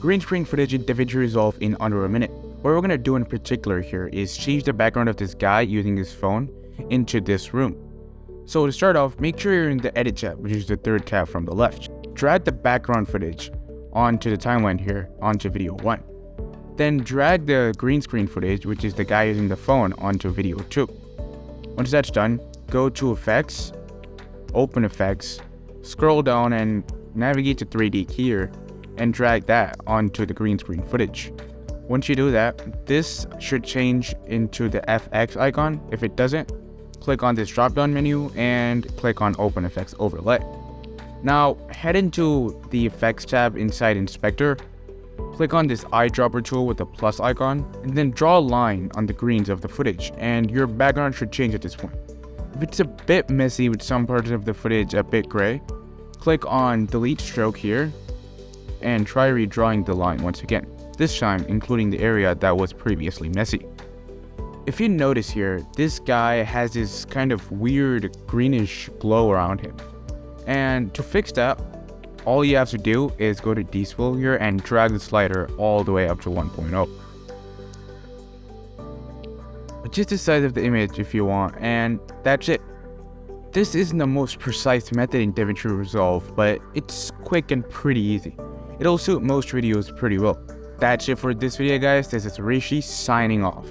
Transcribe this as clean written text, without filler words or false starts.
green screen footage in DaVinci Resolve in under a minute. What we're going to do in particular here is change the background of this guy using his phone into this room. So to start off, make sure you're in the Edit tab, which is the third tab from the left. Drag the background footage onto the timeline here, onto video 1. Then drag the green screen footage, which is the guy using the phone, onto video 2. Once that's done, go to Effects, open Effects, scroll down and navigate to 3D here, and drag that onto the green screen footage. Once you do that, this should change into the FX icon. If it doesn't, click on this drop down menu and click on Open Effects Overlay. Now head into the Effects tab inside Inspector, click on this eyedropper tool with the plus icon, and then draw a line on the greens of the footage, and your background should change at this point. If it's a bit messy with some parts of the footage a bit gray, click on Delete Stroke here, and try redrawing the line once again, this time including the area that was previously messy. If you notice here, this guy has this kind of weird greenish glow around him. And to fix that, all you have to do is go to Despool here and drag the slider all the way up to 1.0. Adjust the size of the image if you want, and that's it. This isn't the most precise method in DaVinci Resolve, but it's quick and pretty easy. It'll suit most videos pretty well. That's it for this video guys, this is Rishi signing off.